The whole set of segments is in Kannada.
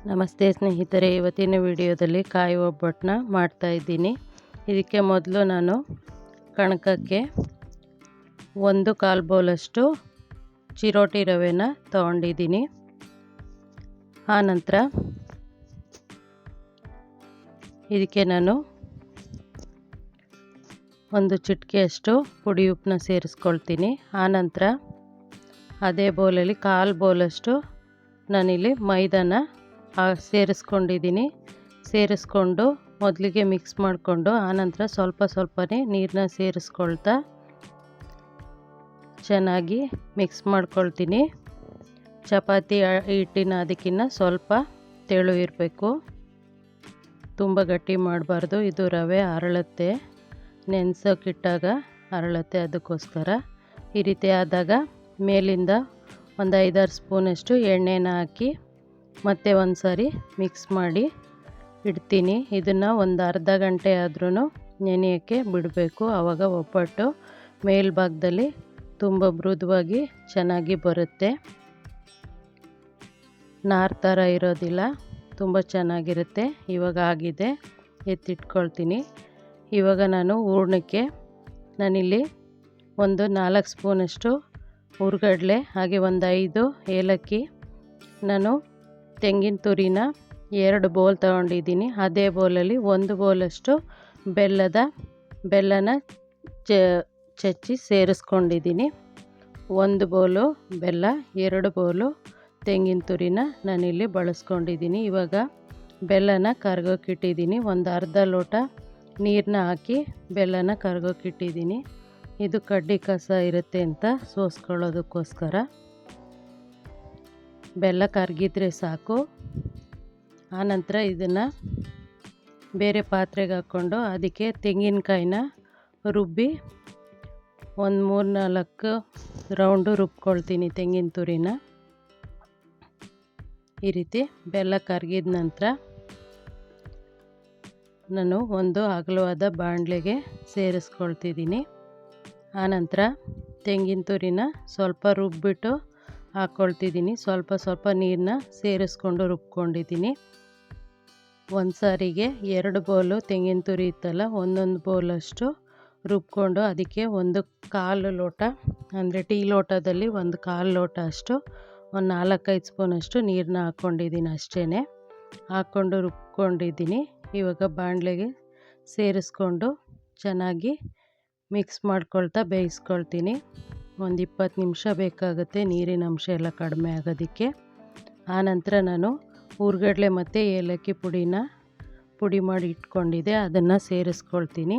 ನಮಸ್ತೆ ಸ್ನೇಹಿತರೆ, ಇವತ್ತಿನ ವಿಡಿಯೋದಲ್ಲಿ ಕಾಯಿ ಒಬ್ಬಟ್ಟನ್ನ ಮಾಡ್ತಾ ಇದ್ದೀನಿ. ಇದಕ್ಕೆ ಮೊದಲು ನಾನು ಕಣಕಕ್ಕೆ 1/4 ಬೌಲಷ್ಟು ಚಿರೋಟಿ ರವೆನ ತಗೊಂಡಿದ್ದೀನಿ. ಆನಂತರ ಇದಕ್ಕೆ ನಾನು ಒಂದು ಚಿಟಿಕೆಯಷ್ಟು ಪುಡಿ ಉಪ್ಪನ್ನ ಸೇರಿಸ್ಕೊಳ್ತೀನಿ. ಆನಂತರ ಅದೇ ಬೌಲಲ್ಲಿ 1/4 ಬೌಲಷ್ಟು ನಾನಿಲ್ಲಿ ಮೈದಾನ ಸೇರಿಸ್ಕೊಂಡಿದ್ದೀನಿ. ಸೇರಿಸ್ಕೊಂಡು ಮೊದಲಿಗೆ ಮಿಕ್ಸ್ ಮಾಡಿಕೊಂಡು ಆನಂತರ ಸ್ವಲ್ಪನೇ ನೀರನ್ನ ಸೇರಿಸ್ಕೊಳ್ತಾ ಚೆನ್ನಾಗಿ ಮಿಕ್ಸ್ ಮಾಡ್ಕೊಳ್ತೀನಿ. ಚಪಾತಿ ಹಿಟ್ಟಿನ ಅದಕ್ಕಿಂತ ಸ್ವಲ್ಪ ತೆಳು ಇರಬೇಕು, ತುಂಬ ಗಟ್ಟಿ ಮಾಡಬಾರ್ದು. ಇದು ರವೆ ಅರಳುತ್ತೆ, ನೆನೆಸೋಕ್ಕಿಟ್ಟಾಗ ಅರಳುತ್ತೆ, ಅದಕ್ಕೋಸ್ಕರ ಈ ರೀತಿ ಆದಾಗ ಮೇಲಿಂದ ಒಂದು 5-6 ಸ್ಪೂನಷ್ಟು ಎಣ್ಣೆನ ಹಾಕಿ ಮತ್ತೆ ಒಂದು ಸಾರಿ ಮಿಕ್ಸ್ ಮಾಡಿ ಇಡ್ತೀನಿ. ಇದನ್ನು ಒಂದು ಅರ್ಧ ಗಂಟೆ ಆದ್ರೂ ನೆನೆಯೋಕ್ಕೆ ಬಿಡಬೇಕು. ಆವಾಗ ಒಬ್ಬಟ್ಟು ಮೇಲ್ಭಾಗದಲ್ಲಿ ತುಂಬ ಮೃದುವಾಗಿ ಚೆನ್ನಾಗಿ ಬರುತ್ತೆ, ನಾರು ಥರ ಇರೋದಿಲ್ಲ, ತುಂಬ ಚೆನ್ನಾಗಿರುತ್ತೆ. ಇವಾಗ ಆಗಿದೆ, ಎತ್ತಿಟ್ಕೊಳ್ತೀನಿ. ಇವಾಗ ನಾನು ಹೂರ್ಣಕ್ಕೆ ನಾನಿಲ್ಲಿ ಒಂದು 4 ಸ್ಪೂನಷ್ಟು ಹುರ್ಗಡ್ಲೆ, ಹಾಗೆ ಒಂದು 5 ಏಲಕ್ಕಿ, ನಾನು ತೆಂಗಿನ ತುರಿನ 2 ಬೌಲ್ ತಗೊಂಡಿದ್ದೀನಿ. ಅದೇ ಬೌಲಲ್ಲಿ 1 ಬೌಲಷ್ಟು ಬೆಲ್ಲನ ಚಚ್ಚಿ ಸೇರಿಸ್ಕೊಂಡಿದ್ದೀನಿ. 1 ಬೌಲು ಬೆಲ್ಲ, 2 ಬೌಲು ತೆಂಗಿನ ತುರಿನ ನಾನಿಲ್ಲಿ ಬಳಸ್ಕೊಂಡಿದ್ದೀನಿ. ಇವಾಗ ಬೆಲ್ಲನ ಕರಗೋಕ್ಕಿಟ್ಟಿದ್ದೀನಿ. ಒಂದು ಅರ್ಧ ಲೋಟ ನೀರನ್ನ ಹಾಕಿ ಬೆಲ್ಲನ ಕರಗೋಕ್ಕಿಟ್ಟಿದ್ದೀನಿ. ಇದು ಕಡ್ಡಿ ಕಸ ಇರುತ್ತೆ ಅಂತ ಸೋಸ್ಕೊಳ್ಳೋದಕ್ಕೋಸ್ಕರ. ಬೆಲ್ಲ ಕರಗಿದ್ರೆ ಸಾಕು. ಆನಂತರ ಇದನ್ನು ಬೇರೆ ಪಾತ್ರೆಗೆ ಹಾಕ್ಕೊಂಡು ಅದಕ್ಕೆ ತೆಂಗಿನಕಾಯಿನ ರುಬ್ಬಿ ಒಂದು 3-4 ರೌಂಡು ರುಬ್ಕೊಳ್ತೀನಿ. ತೆಂಗಿನ ತುರಿನ ಈ ರೀತಿ ಬೆಲ್ಲ ಕರಗಿದ ನಂತರ ನಾನು ಒಂದು ಅಗಲವಾದ ಬಾಣಲೆಗೆ ಸೇರಿಸ್ಕೊಳ್ತಿದ್ದೀನಿ. ಆನಂತರ ತೆಂಗಿನ ತುರಿನ ಸ್ವಲ್ಪ ರುಬ್ಬಿಟ್ಟು ಹಾಕ್ಕೊಳ್ತಿದ್ದೀನಿ. ಸ್ವಲ್ಪ ನೀರನ್ನ ಸೇರಿಸ್ಕೊಂಡು ರುಬ್ಕೊಂಡಿದ್ದೀನಿ. ಒಂದು ಸಾರಿಗೆ 2 ಬೌಲು ತೆಂಗಿನ ತುರಿ ಇತ್ತಲ್ಲ, 1 ಬೌಲಷ್ಟು ರುಬ್ಕೊಂಡು ಅದಕ್ಕೆ 1/4 ಲೋಟ, ಅಂದರೆ ಟೀ ಲೋಟದಲ್ಲಿ 1/4 ಲೋಟ ಅಷ್ಟು, ಒಂದು 4-5 ಸ್ಪೂನಷ್ಟು ನೀರನ್ನ ಹಾಕ್ಕೊಂಡಿದ್ದೀನಿ. ಅಷ್ಟೇ ಹಾಕ್ಕೊಂಡು ರುಬ್ಕೊಂಡಿದ್ದೀನಿ. ಇವಾಗ ಬಾಣಲೆಗೆ ಸೇರಿಸ್ಕೊಂಡು ಚೆನ್ನಾಗಿ ಮಿಕ್ಸ್ ಮಾಡ್ಕೊಳ್ತಾ ಬೇಯಿಸ್ಕೊಳ್ತೀನಿ. ಒಂದು 20 ನಿಮಿಷ ಬೇಕಾಗುತ್ತೆ ನೀರಿನ ಅಂಶ ಎಲ್ಲ ಕಡಿಮೆ ಆಗೋದಕ್ಕೆ. ಆನಂತರ ನಾನು ಹುರ್ಗಡ್ಲೆ ಮತ್ತು ಏಲಕ್ಕಿ ಪುಡಿ ಮಾಡಿ ಇಟ್ಕೊಂಡಿದ್ದೆ, ಅದನ್ನು ಸೇರಿಸ್ಕೊಳ್ತೀನಿ.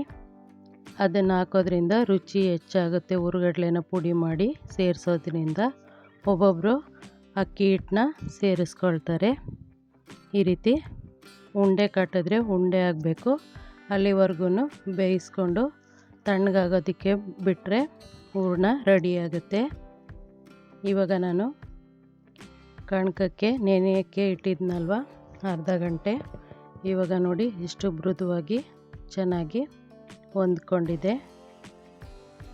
ಅದನ್ನು ಹಾಕೋದ್ರಿಂದ ರುಚಿ ಹೆಚ್ಚಾಗುತ್ತೆ. ಹುರ್ಗಡ್ಲೆನ ಪುಡಿ ಮಾಡಿ ಸೇರಿಸೋದ್ರಿಂದ ಒಬ್ಬೊಬ್ಬರು ಅಕ್ಕಿ ಹಿಟ್ಟನ್ನ ಸೇರಿಸ್ಕೊಳ್ತಾರೆ. ಈ ರೀತಿ ಉಂಡೆ ಕಟ್ಟಿದ್ರೆ ಉಂಡೆ ಆಗಬೇಕು, ಅಲ್ಲಿವರೆಗೂ ಬೇಯಿಸ್ಕೊಂಡು ತಣ್ಣಗಾಗೋದಕ್ಕೆ ಬಿಟ್ಟರೆ ಹೂರಣ ರೆಡಿಯಾಗುತ್ತೆ. ಇವಾಗ ನಾನು ಕಣಕಕ್ಕೆ ನೆನೆಯೋಕ್ಕೆ ಇಟ್ಟಿದ್ನಲ್ವ ಅರ್ಧ ಗಂಟೆ, ಇವಾಗ ನೋಡಿ ಇಷ್ಟು ಮೃದುವಾಗಿ ಚೆನ್ನಾಗಿ ಹೊಂದ್ಕೊಂಡಿದೆ.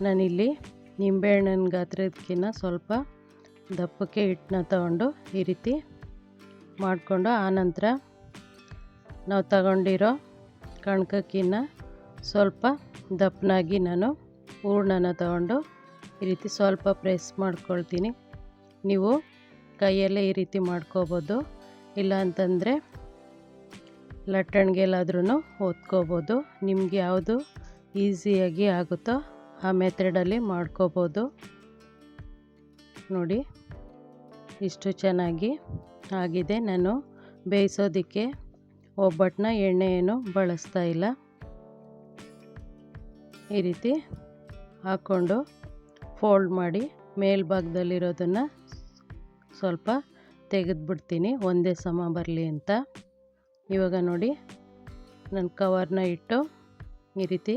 ನಾನಿಲ್ಲಿ ನಿಂಬೆಹಣ್ಣಿನ ಗಾತ್ರದಕ್ಕಿಂತ ಸ್ವಲ್ಪ ದಪ್ಪಕ್ಕೆ ಹಿಟ್ಟನ್ನ ತಗೊಂಡು ಈ ರೀತಿ ಮಾಡಿಕೊಂಡು, ಆನಂತರ ನಾವು ತಗೊಂಡಿರೋ ಕಣಕಕ್ಕಿಂತ ಸ್ವಲ್ಪ ದಪ್ಪನಾಗಿ ನಾನು ಹೂರಣನ ತಗೊಂಡು ಈ ರೀತಿ ಸ್ವಲ್ಪ ಪ್ರೆಸ್ ಮಾಡ್ಕೊಳ್ತೀನಿ. ನೀವು ಕೈಯಲ್ಲೇ ಈ ರೀತಿ ಮಾಡ್ಕೋಬೋದು, ಇಲ್ಲ ಅಂತಂದರೆ ಲಟ್ಟಣಿಗೆಲ್ಲಾದ್ರೂ ಒತ್ಕೋಬೋದು. ನಿಮ್ಗೆ ಯಾವುದು ಈಸಿಯಾಗಿ ಆಗುತ್ತೋ ಆ ಮೆಥಡಲ್ಲಿ ಮಾಡ್ಕೋಬೋದು. ನೋಡಿ ಇಷ್ಟು ಚೆನ್ನಾಗಿ ಆಗಿದೆ. ನಾನು ಬೇಯಿಸೋದಕ್ಕೆ ಒಬ್ಬಟ್ಟನ್ನ ಎಣ್ಣೆ ಏನು ಬಳಸ್ತಾ ಇಲ್ಲ. ಈ ರೀತಿ ಹಾಕ್ಕೊಂಡು ಫೋಲ್ಡ್ ಮಾಡಿ ಮೇಲ್ಭಾಗದಲ್ಲಿರೋದನ್ನು ಸ್ವಲ್ಪ ತೆಗೆದುಬಿಡ್ತೀನಿ, ಒಂದೇ ಸಮ ಬರಲಿ ಅಂತ. ಇವಾಗ ನೋಡಿ ನಾನು ಕವರ್ನ ಇಟ್ಟು ಈ ರೀತಿ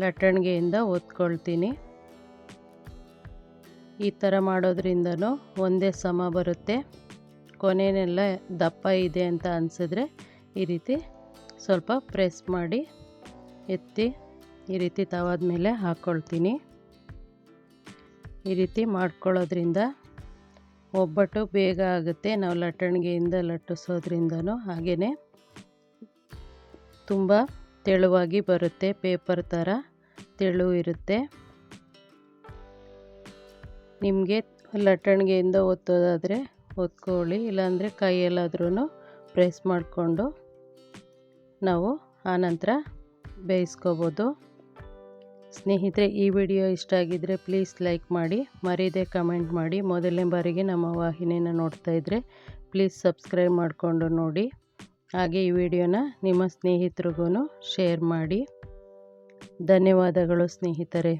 ಲಟ್ಟಣಿಗೆಯಿಂದ ಒತ್ಕೊಳ್ತೀನಿ. ಈ ಥರ ಮಾಡೋದ್ರಿಂದನೂ ಒಂದೇ ಸಮ ಬರುತ್ತೆ. ಕೊನೆಯೆಲ್ಲ ದಪ್ಪ ಇದೆ ಅಂತ ಅನಿಸಿದ್ರೆ ಈ ರೀತಿ ಸ್ವಲ್ಪ ಪ್ರೆಸ್ ಮಾಡಿ ಎತ್ತಿ ಈ ರೀತಿ ತವಾದ ಮೇಲೆ ಹಾಕ್ಕೊಳ್ತೀನಿ. ಈ ರೀತಿ ಮಾಡ್ಕೊಳ್ಳೋದ್ರಿಂದ ಒಬ್ಬಟ್ಟು ಬೇಗ ಆಗುತ್ತೆ ನಾವು ಲಟ್ಟಣಿಗೆಯಿಂದ ಲಟ್ಟಿಸೋದ್ರಿಂದನೂ. ಹಾಗೆಯೇ ತುಂಬ ತೆಳುವಾಗಿ ಬರುತ್ತೆ, ಪೇಪರ್ ಥರ ತೆಳು ಇರುತ್ತೆ. ನಿಮಗೆ ಲಟ್ಟಣಿಗೆಯಿಂದ ಒತ್ತೋದಾದರೆ ಒತ್ಕೊಳ್ಳಿ, ಇಲ್ಲಾಂದರೆ ಕೈಯಲ್ಲಾದ್ರೂ ಪ್ರೆಸ್ ಮಾಡಿಕೊಂಡು ನಾವು ಆನಂತರ ಬೇಯಿಸ್ಕೋಬೋದು. ಸ್ನೇಹಿತರೆ, ಈ ವಿಡಿಯೋ ಇಷ್ಟ ಆಗಿದ್ದರೆ ಪ್ಲೀಸ್ ಲೈಕ್ ಮಾಡಿ, ಮರೀದೆ ಕಮೆಂಟ್ ಮಾಡಿ. ಮೊದಲನೇ ಬಾರಿಗೆ ನಮ್ಮ ವಾಹಿನಿನ ನೋಡ್ತಾ ಇದ್ದರೆ ಪ್ಲೀಸ್ ಸಬ್ಸ್ಕ್ರೈಬ್ ಮಾಡಿಕೊಂಡು ನೋಡಿ. ಹಾಗೆ ಈ ವಿಡಿಯೋನ ನಿಮ್ಮ ಸ್ನೇಹಿತರಿಗೂ ಶೇರ್ ಮಾಡಿ. ಧನ್ಯವಾದಗಳು ಸ್ನೇಹಿತರೆ.